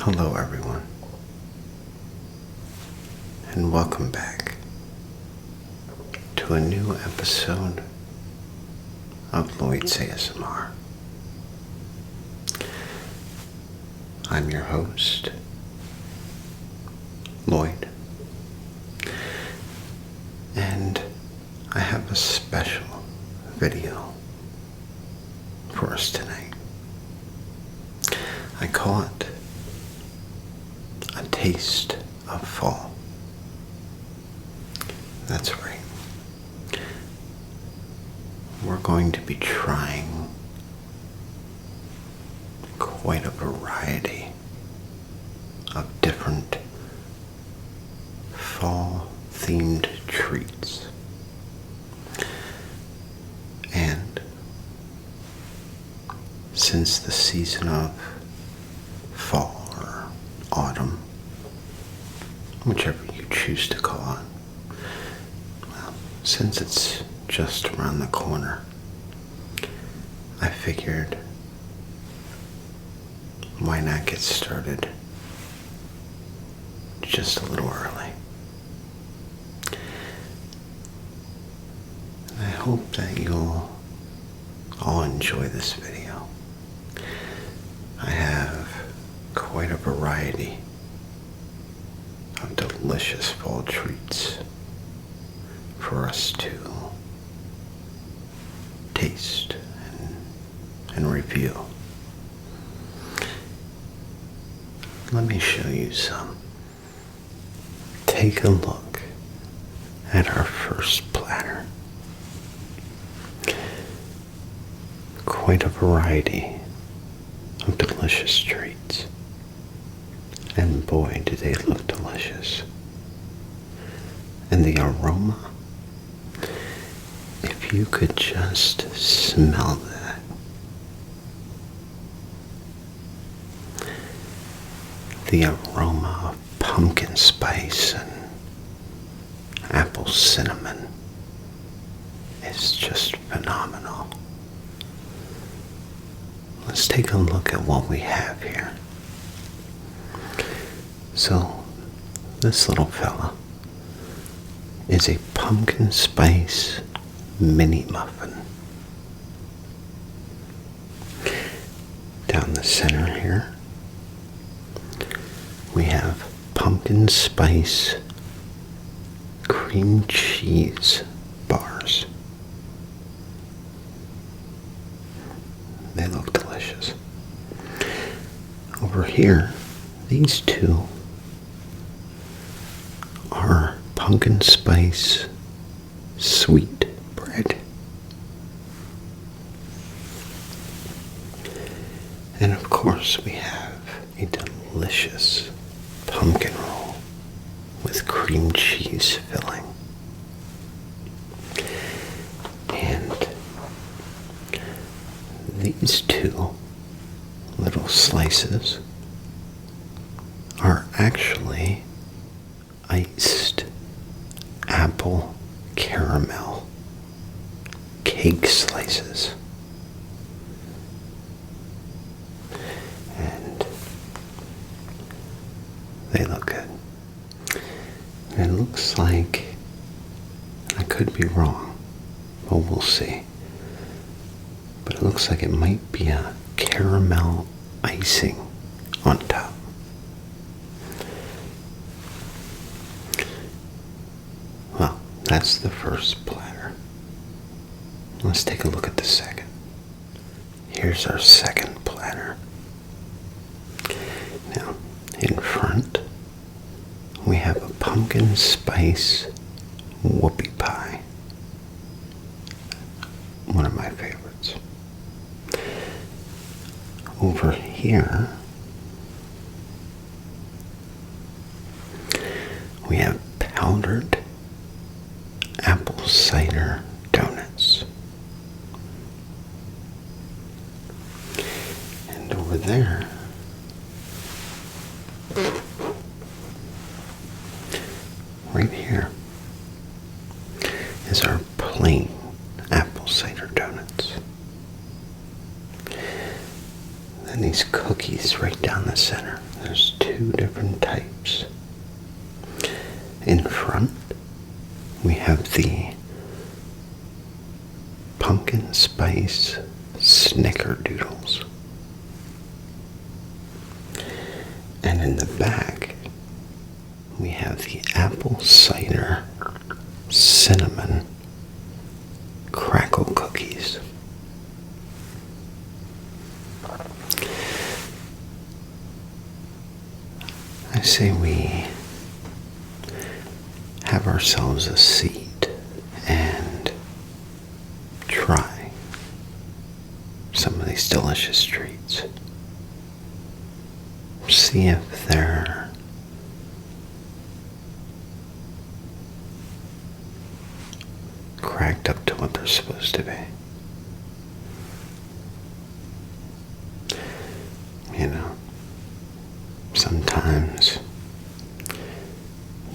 Hello everyone, and welcome back to a new episode of Lloyd's ASMR. I'm your host, Lloyd, and I have a special video for us tonight. I call it A Taste of Fall. That's right. We're going to be trying quite a variety of different fall-themed treats. And since the season of fall or autumn, whichever you choose to call it, well, since it's just around the corner, I figured why not get started just a little early. And I hope that you'll all enjoy this video. I have quite a variety of delicious fall treats for us to taste and review. Let me show you some. Take a look at our first platter. Quite a variety of delicious treats. And boy, do they look delicious. And the aroma, if you could just smell that. The aroma of pumpkin spice and apple cinnamon is just phenomenal. Let's take a look at what we have here. So, this little fella is a pumpkin spice mini muffin. Down the center here, we have pumpkin spice cream cheese bars. They look delicious. Over here, these two are pumpkin spice sweet bread. And of course, we have a delicious pumpkin roll with cream cheese filling. And these two little slices are actually iced apple caramel cake slices. And they look good. And it looks like, I could be wrong, but we'll see. But it looks like it might be a caramel icing on top. Well, that's the first platter. Let's take a look at the second. Here's our second platter. Now, in front, we have a pumpkin spice whoopie pie. One of my favorites. Over here, we have powdered apple cider donuts. And over there, right here, is our plain apple cider donuts. And these cookies right down the center. There's two different types. In front, we have the pumpkin spice snickerdoodles. And in the back, we have the apple cider cinnamon crackle cookies. I say we have ourselves a seat and try some of these delicious treats. See if they're cracked up to what they're supposed to be. You know, sometimes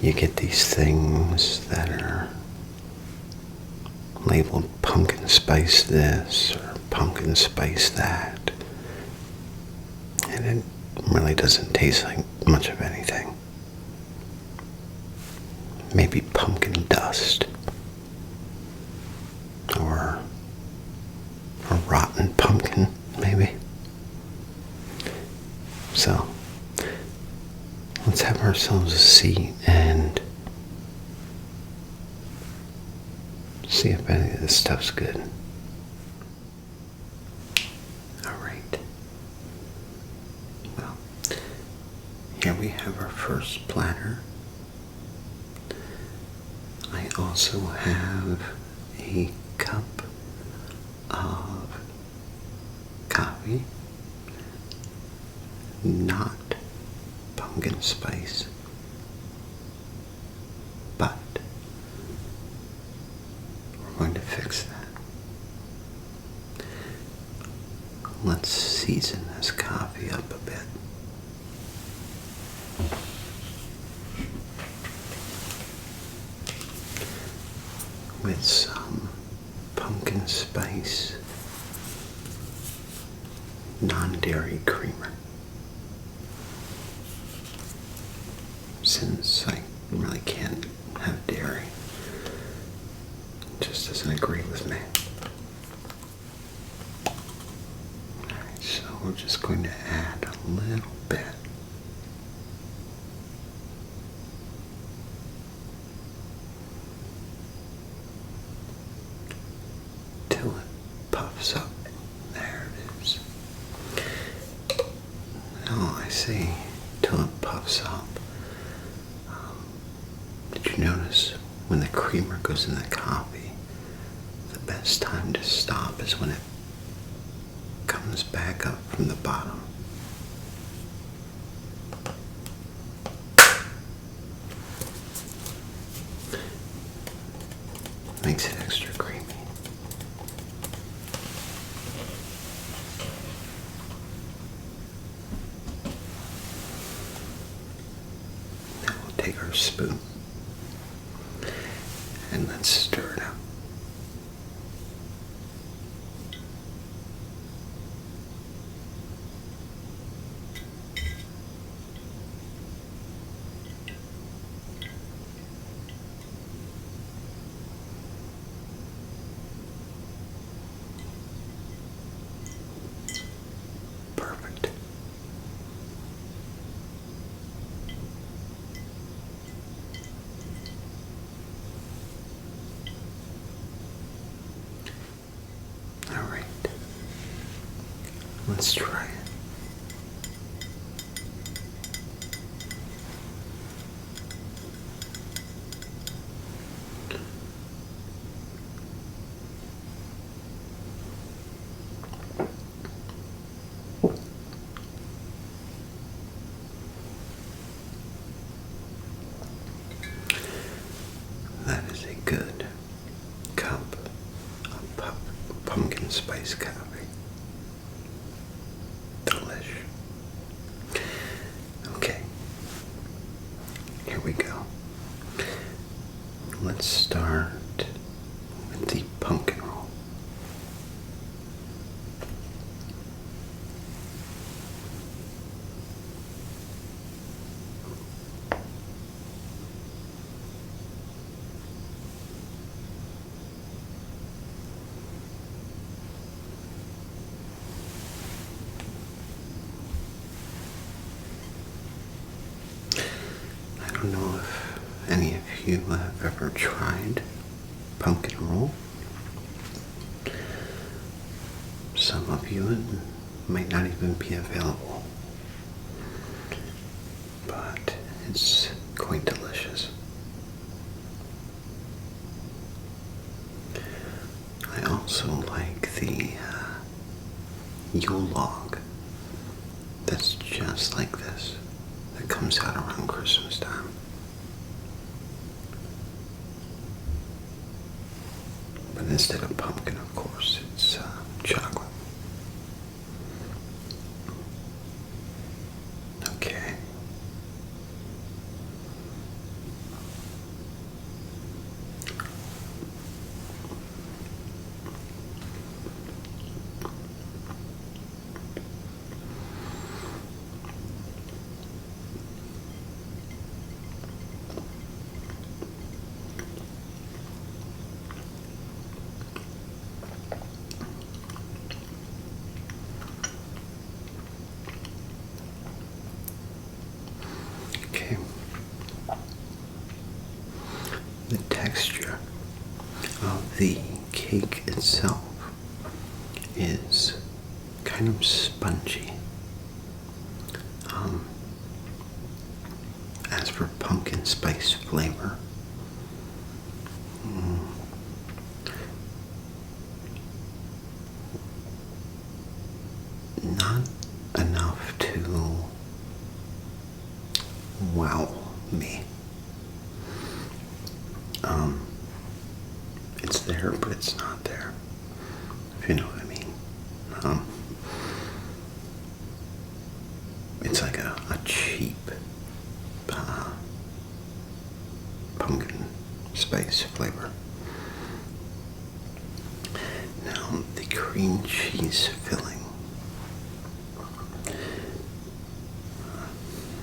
you get these things that are labeled pumpkin spice this or pumpkin spice that, and it really doesn't taste like much of anything. Maybe pumpkin dust or a rotten pumpkin, maybe. So let's have ourselves a seat and see if any of this stuff's good. Alright. Well, here we have our first platter. I also have a cup of coffee, not pumpkin spice, but we're going to fix that. Let's season this coffee up a bit. With some pumpkin spice non-dairy creamer. Since I really can't have dairy, it just doesn't agree with me. Alright, so we're just going to add a little bit. Till it puffs up. There it is. Oh, I see. Till it puffs up. Did you notice when the creamer goes in the coffee, the best time to stop is when it comes back up from the bottom? Makes it extra creamy. Now we'll take our spoon and let's stir it up. Perfect. Let's try it. That is a good cup of pumpkin spice coffee. Delish. Okay, here we go. Let's start with the pumpkin roll. don't know if any of you have ever tried pumpkin roll. Some of you, it might not even be available, but it's quite delicious. I also like the Yule log that's just like this, that comes out around Christmas time. But instead of pumpkin, of course, it's chocolate. Okay. Okay. The texture of the cake itself is kind of spongy. As for pumpkin spice flavor, not enough to wow me. It's there, but it's not there, if you know what I mean. It's like a cheap pumpkin spice flavor. Now, the cream cheese filling.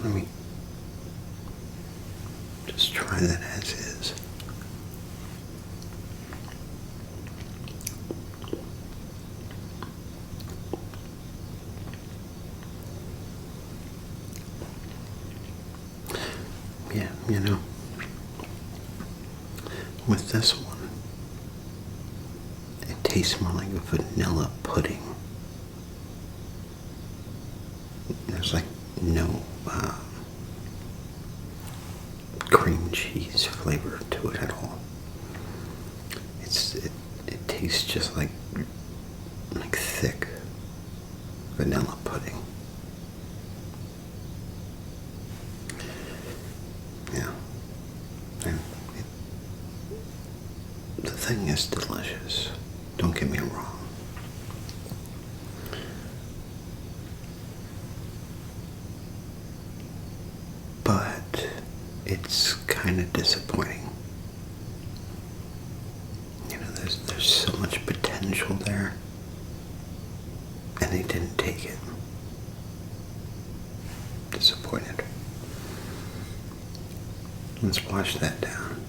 Let me just try that as is. Yeah, you know, with this one, it tastes more like a vanilla pudding. There's like no cream cheese flavor to it at all. It tastes just like thick vanilla pudding. Yeah. And the thing is delicious. Don't get me wrong. But it's kind of disappointing. You know, there's so much potential there, and they didn't take it. Disappointed. Let's wash that down.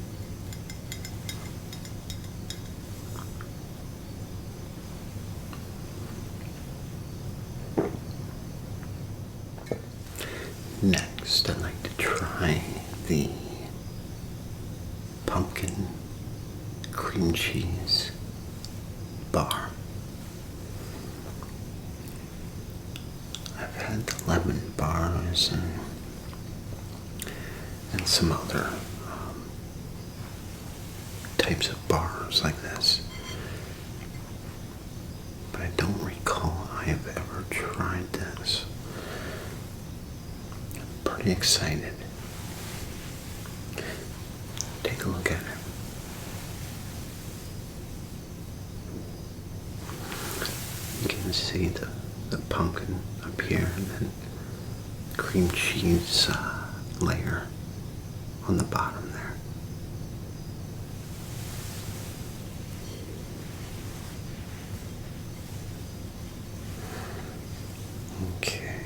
Next, I'd like to try the pumpkin cream cheese bar. I've had the lemon bars and some other types of bars like this, but I don't recall I have ever tried this. Pretty excited. Take a look at it. You can see the pumpkin up here, and then cream cheese layer on the bottom there. Okay.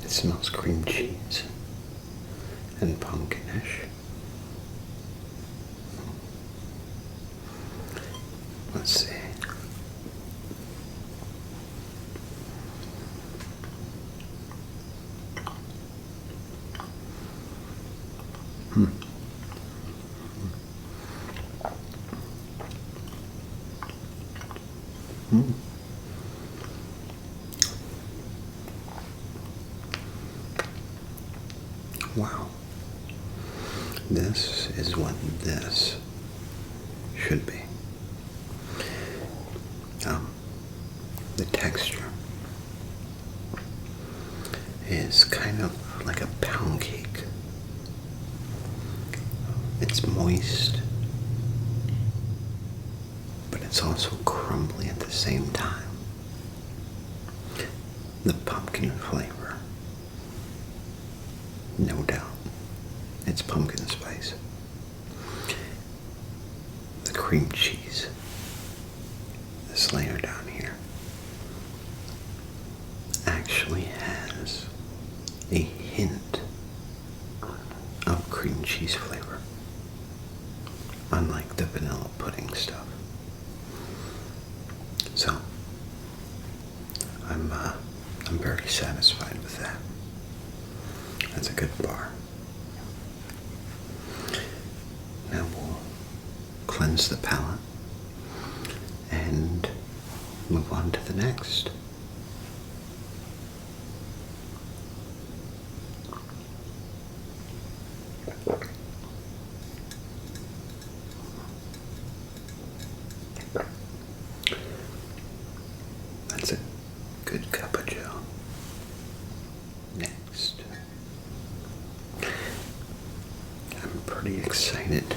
It smells cream cheese and pumpkinish. Wow. This is what this should be. The texture is kind of like a pound cake. It's moist, but it's also crumbly at the same time. The pumpkin flavor, no doubt, it's pumpkin spice. The cream cheese, this layer down here, actually has a hint of cream cheese flavor, unlike the vanilla pudding stuff. So, I'm very satisfied with that. That's a good bar. Now we'll cleanse the palate and move on to the next. That's a good cup of joe. Next, I'm pretty excited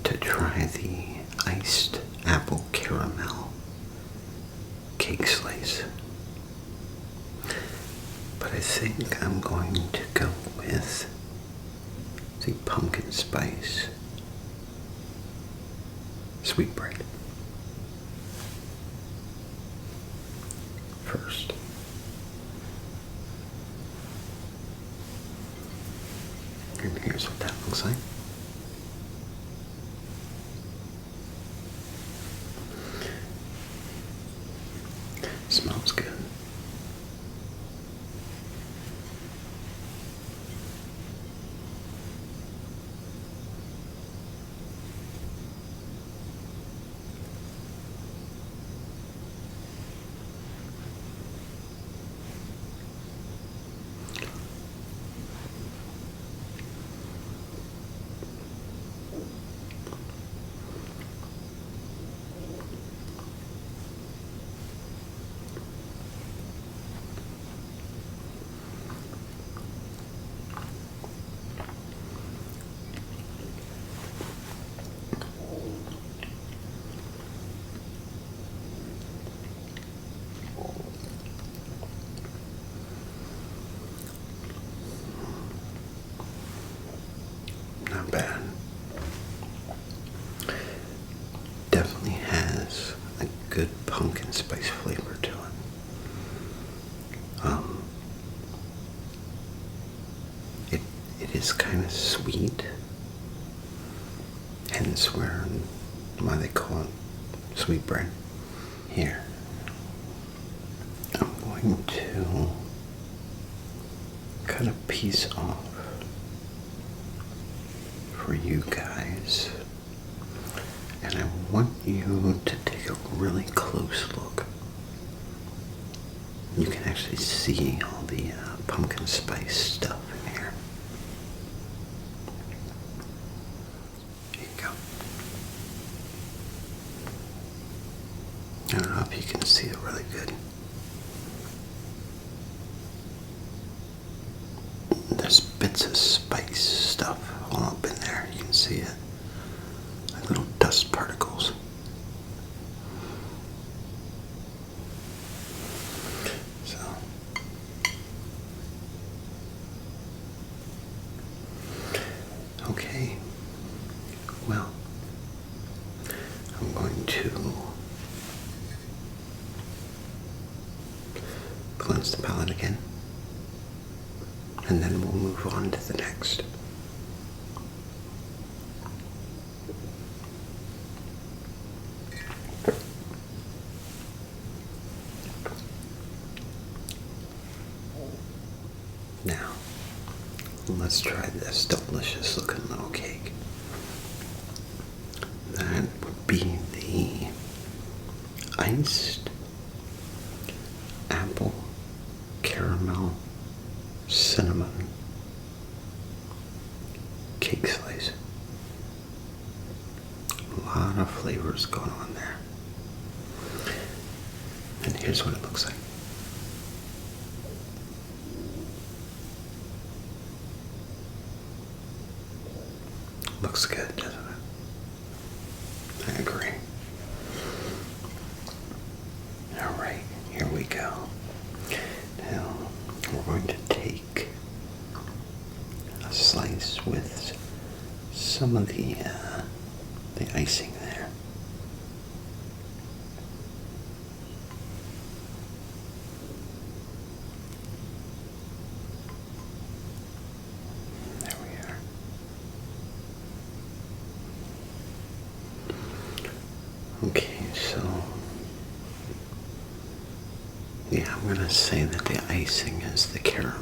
to try the iced apple caramel cake slice. But I think I'm going to go with the pumpkin spice sweetbread first. And here's what that looks like. Smells good. Not bad. Definitely has a good pumpkin spice flavor to it. It is kind of sweet, hence why they call it sweetbread. Here, I'm going to cut a piece off for you guys, and I want you to take a really close look. You can actually see all the pumpkin spice stuff in here. Here you go. I don't know if you can see it really good. There's bits of spice stuff all up in there. You can see it. Like little dust particles. So, okay. Well, I'm going to cleanse the palate again, and then we'll move on to the next. Now, Let's try this delicious looking little cake. That would be the iced apple caramel cinnamon cake slice. A lot of flavors going on there. And here's what it looks like. Looks good, doesn't it? I agree. Alright, here we go. Now, we're going to take a slice with some of the icing there. There we are. Okay, so yeah, I'm gonna say that the icing is the caramel.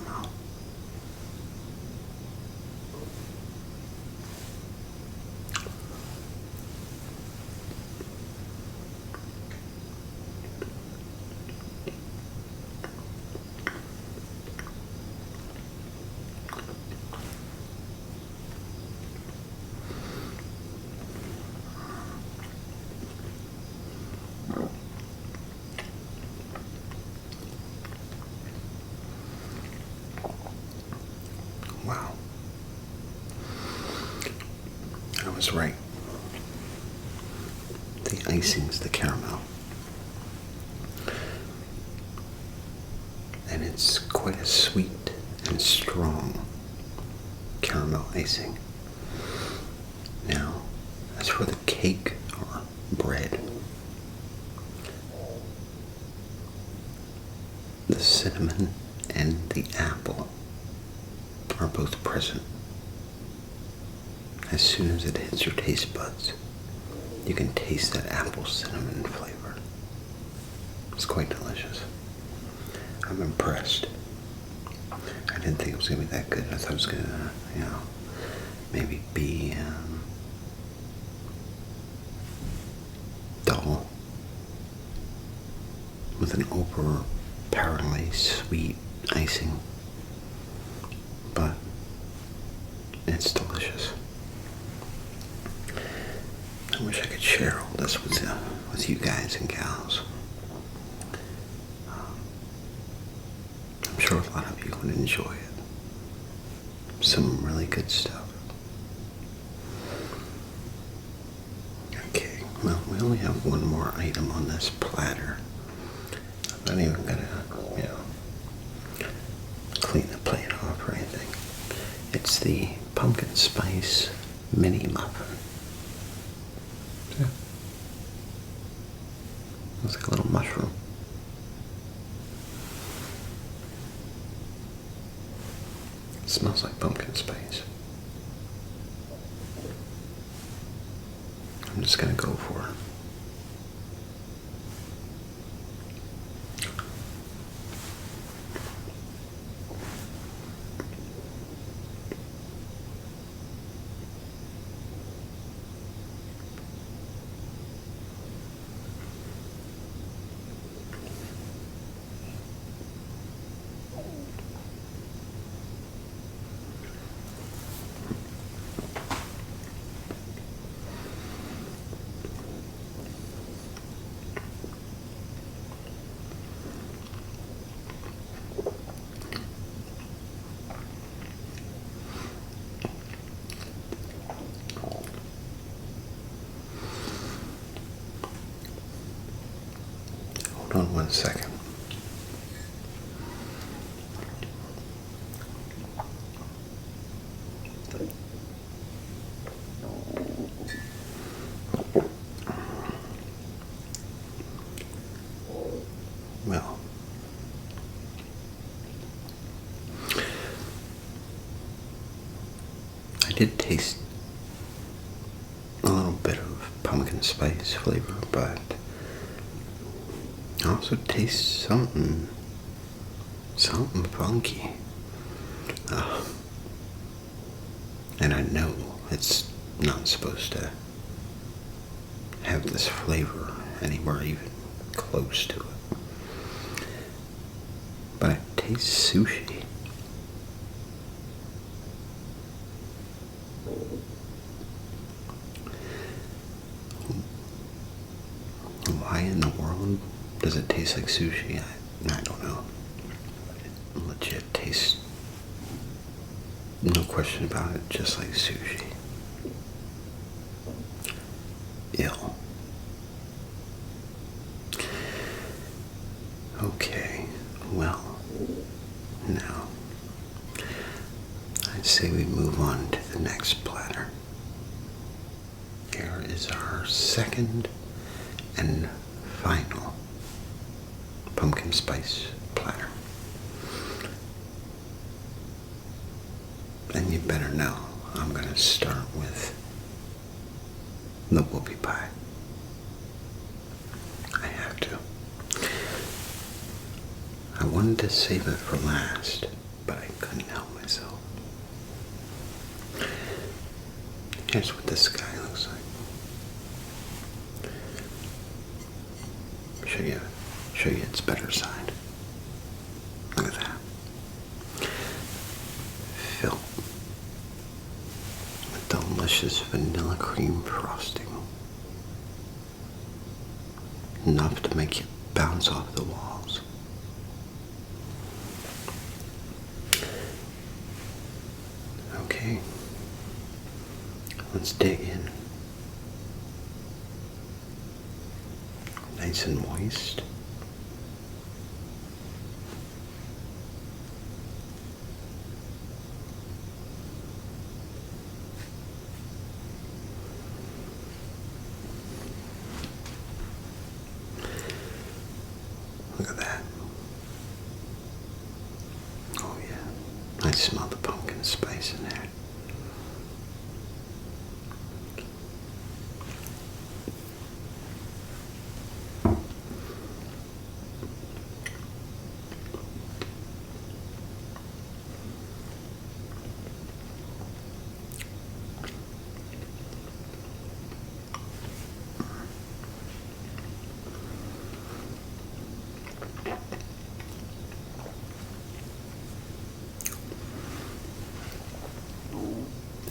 Wow. I was right. The icing's the caramel. And it's quite a sweet and strong caramel icing. Now, as for the cake or bread, the cinnamon and the apple are both present. As soon as it hits your taste buds, you can taste that apple cinnamon flavor. It's quite delicious. I'm impressed. I didn't think it was going to be that good. I thought it was going to, maybe be dull with an overpoweringly sweet icing. But it's delicious. I wish I could share all this with you guys and gals. I'm sure a lot of you would enjoy it. Some really good stuff. Okay, well, we only have one more item on this platter. I'm not even gonna, clean the plate off or anything. It's the pumpkin spice mini muffin. Yeah. Looks like a little mushroom. It smells like pumpkin spice. I'm just gonna go for it. Hold on 1 second. Well, I did taste a little bit of pumpkin spice flavor, but I also taste something funky. And I know it's not supposed to have this flavor anywhere even close to it. But it tastes sushi. Why in the world does it taste like sushi? I don't know. Legit tastes, no question about it, just like sushi. Ill. Okay, well, now, I'd say we move on to the next platter. Here is our second and final pumpkin spice platter. And you better know I'm going to start with the whoopie pie. I have to. I wanted to save it for last, but I couldn't help myself. Here's what this guy looks like. Show you its better side. Look at that. Filled with delicious vanilla cream frosting. Enough to make you bounce off the walls. Okay. Let's dig in. Nice and moist. Look at that. Oh yeah, I smell the pumpkin spice in there.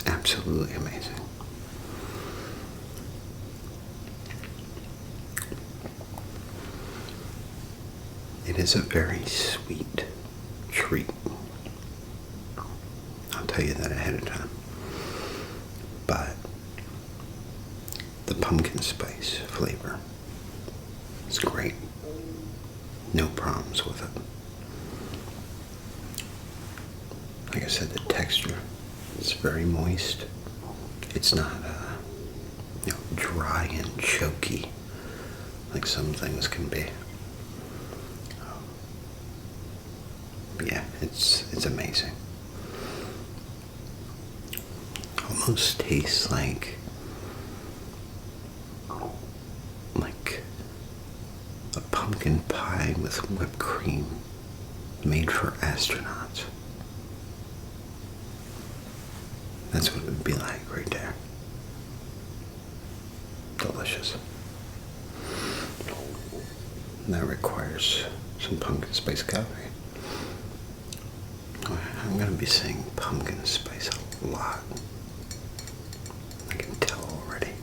Absolutely amazing. It is a very sweet treat. I'll tell you that ahead of time. But the pumpkin spice flavor is great. No problems with it. Like I said, the texture is very moist. It's not dry and choky like some things can be. Yeah, it's amazing. Almost tastes like a pumpkin pie with whipped cream made for astronauts. That's what it would be like right there. Delicious. And that requires some pumpkin spice coffee. I'm going to be saying pumpkin spice a lot. I can tell already.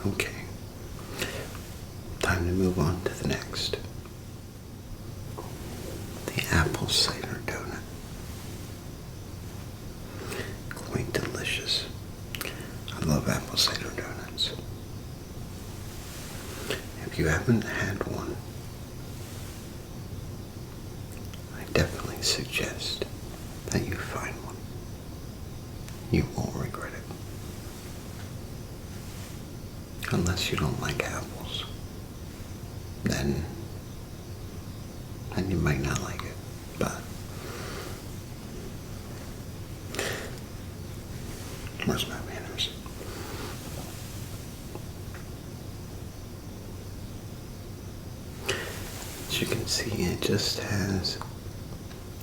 Okay. Time to move on to the next. The apple cider donut. Quite delicious. I love apple cider donuts. If you haven't had one, I definitely suggest that you find one. You won't regret it. Unless you don't like apples, then you might not like it, but Where's my manners? As you can see, it just has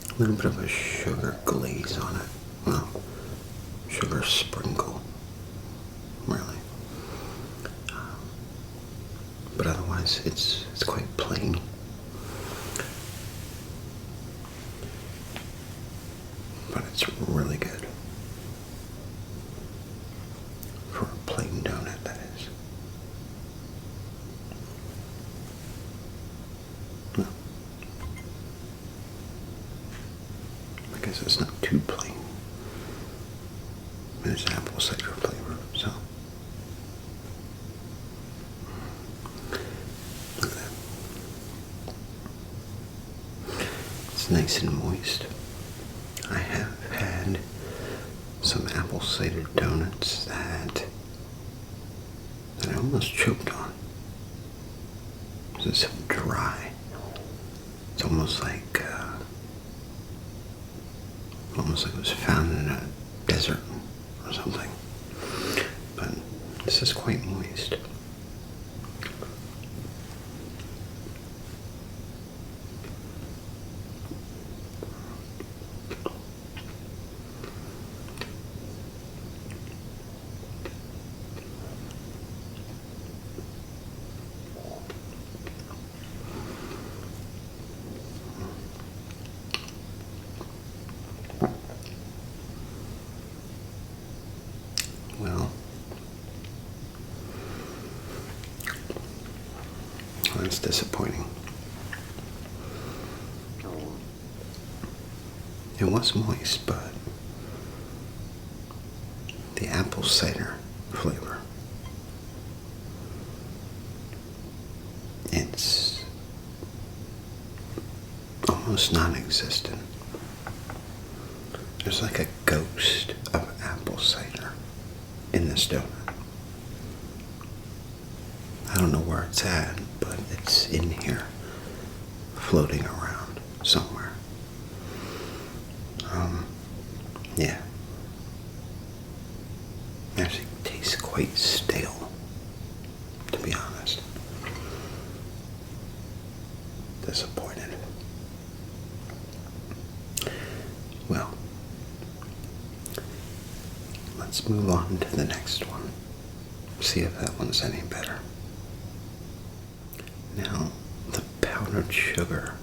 a little bit of a sugar glaze on it. Well, sugar sprinkle, really. But otherwise, it's quite plain. But it's really good. For a plain donut, that is. Well, I guess it's not too plain. There's apple cider flavor, so. Look at that. It's nice and moist. I have had some apple cider donuts that I almost choked on. It's so dry. It's almost like it was found in a desert or something. But this is quite moist. Well, that's disappointing. It was moist, but the apple cider flavor, it's almost non-existent. There's like a ghost of apple cider in this donut. I don't know where it's at, but it's in here, floating around somewhere. Yeah. Actually tastes quite stale, to be honest. Disappointed. Well, let's move on to the next one. See if that one's any better. Now, the powdered sugar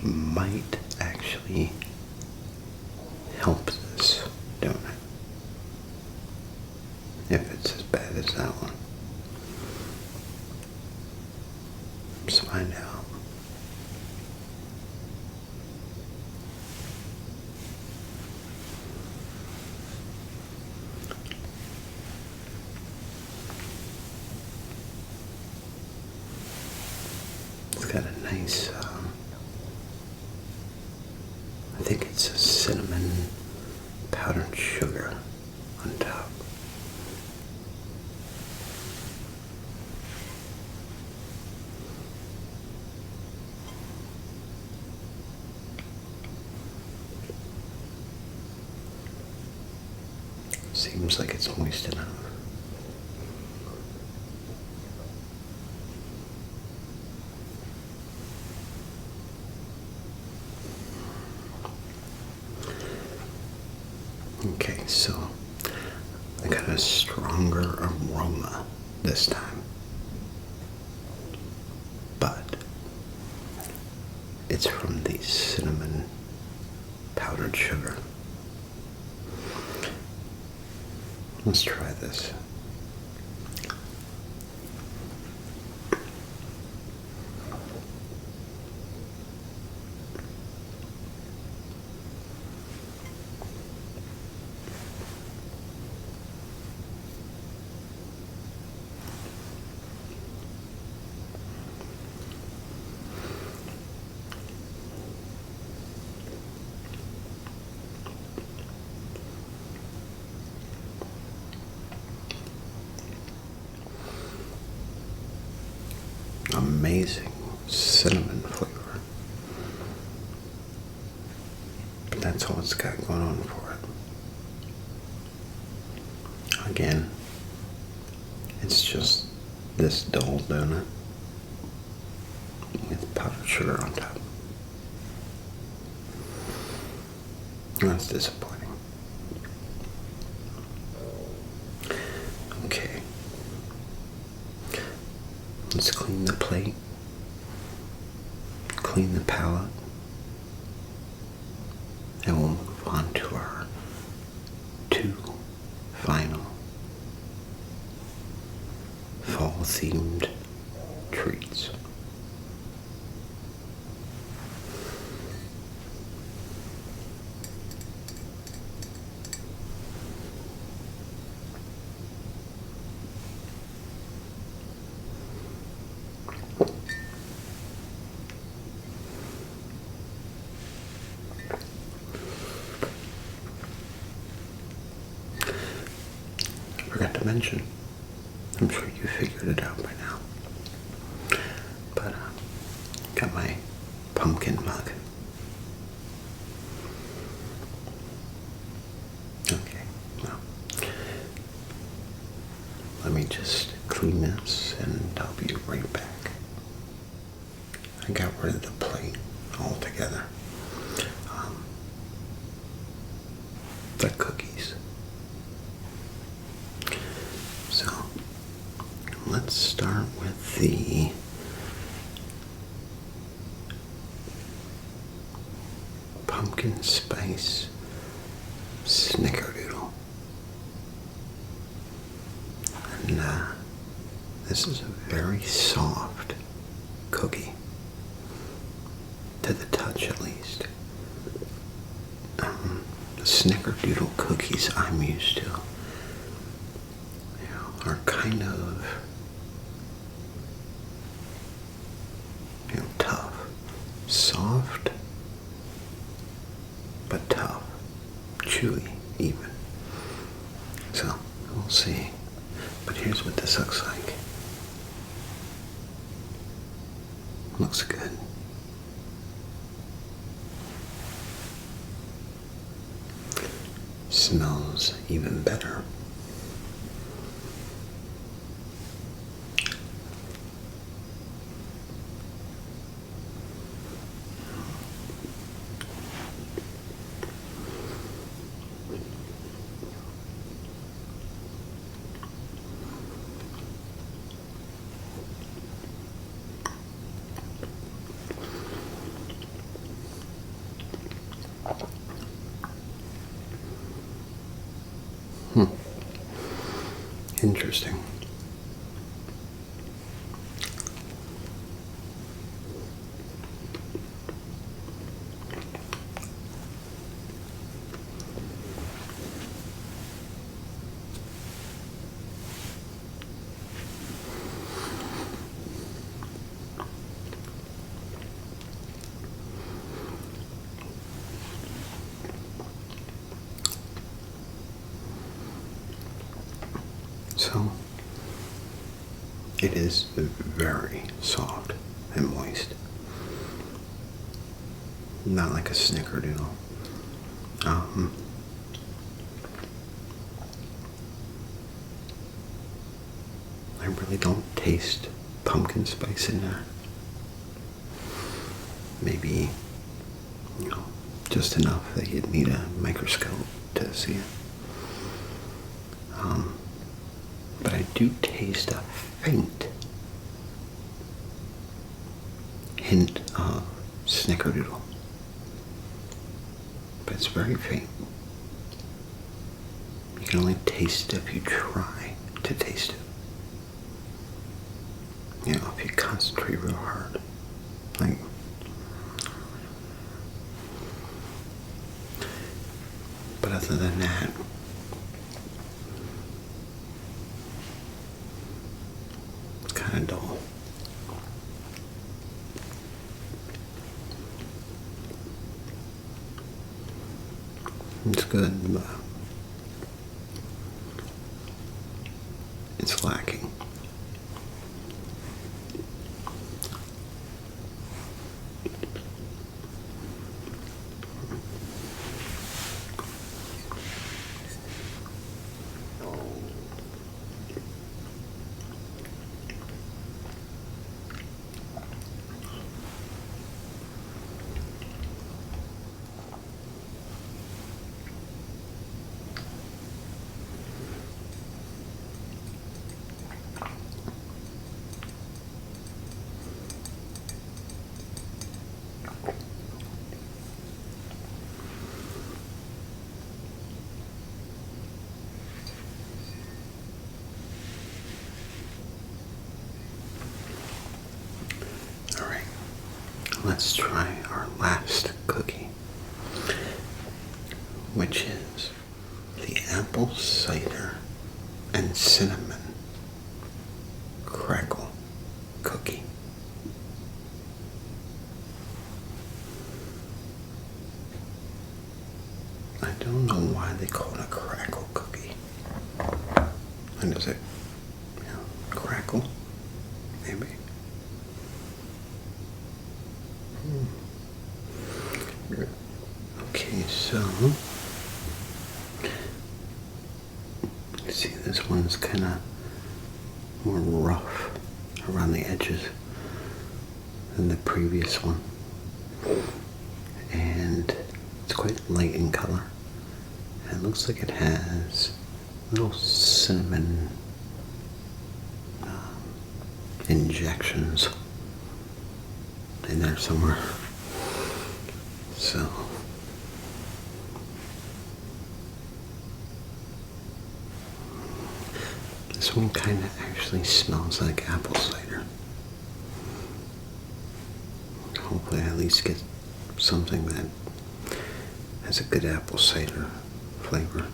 might actually help this donut, if it's as bad as that one. Let's find out. It's got a nice, I think it's a cinnamon powdered sugar on top. Seems like it's moist enough. Okay, so I got a stronger aroma this time, but it's from the cinnamon powdered sugar. Let's try this. Amazing cinnamon flavor. That's all it's got going on for it. Again, it's just this dull donut with powdered sugar on top. That's disappointing. Okay. Let's clean the plate. Clean the palette. And we'll move on to our 2 final fall-themed treats. I forgot to mention, I'm sure you figured it out by now, but got my pumpkin mug. Okay, well, let me just clean this and I'll be right back. I got rid of the plate altogether. The cookies. So, let's start with the pumpkin spice snickerdoodle. And this is a very soft cookie, to the touch at least. The snickerdoodle cookies I'm used to, are kind of, tough, soft, but tough, chewy even. So, we'll see. But here's what this looks like. Looks good. Smells even better. Interesting. So, it is very soft and moist. Not like a snickerdoodle. I really don't taste pumpkin spice in there. Maybe, just enough that you'd need a microscope to see it. But I do taste a faint hint of snickerdoodle. But it's very faint. You can only taste it if you try to taste it. If you concentrate real hard. But other than that, it's kind of dull. It's good, but it's lacking. let's try our last cookie, which is the apple cider and cinnamon crackle cookie. I don't know why they call it a crackle cookie. And is it, crackle? Maybe. Okay, so see, this one's kind of more rough around the edges than the previous one, and it's quite light in color, and it looks like it has little cinnamon injections in there somewhere. So this one kind of actually smells like apple cider. Hopefully I at least get something that has a good apple cider flavor.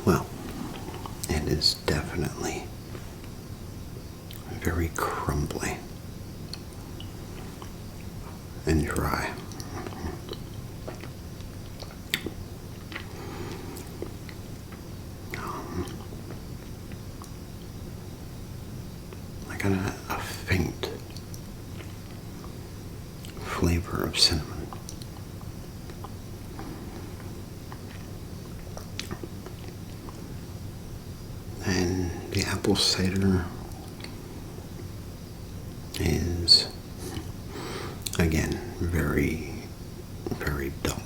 Well, it is definitely very crumbly and dry. I got a faint flavor of cinnamon. And the apple cider is, again, very, very dull.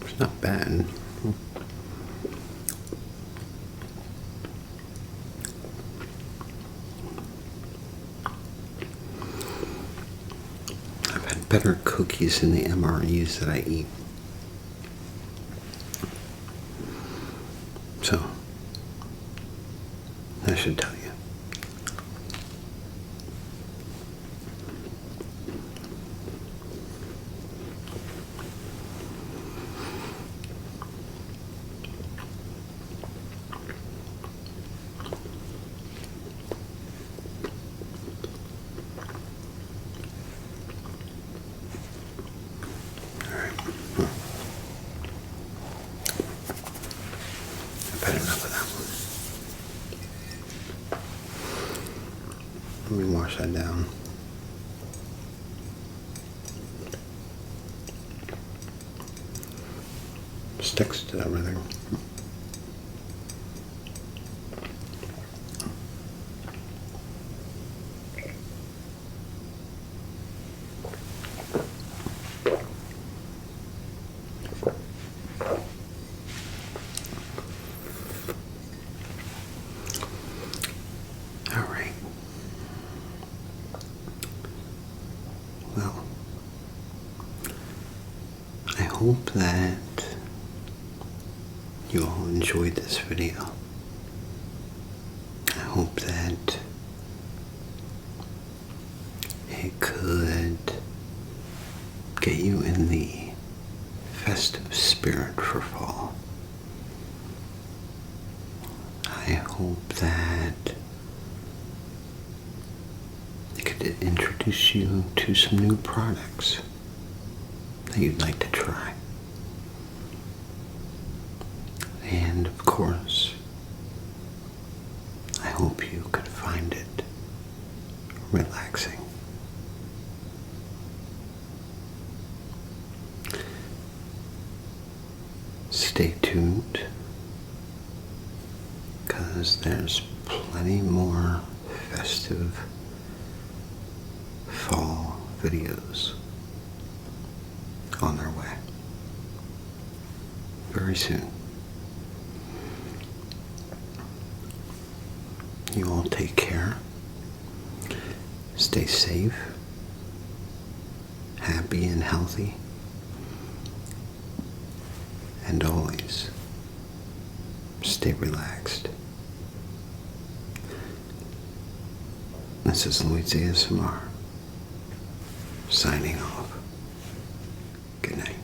It's not bad. I've had better cookies in the MREs that I eat. So, that should tell you. I've had enough of that one. Let me wash that down. Sticks to everything. All right. Well, I hope that you all enjoyed this video. I hope that it could get you in the festive spirit for fall. I hope that I could introduce you to some new products that you'd like to try. And of course, I hope you could find it relaxing. Stay tuned, because there's plenty more festive fall videos on their way very soon. You all take care. Stay safe, happy and healthy, and always stay relaxed. This is Lloyd's ASMR, signing off. Good night.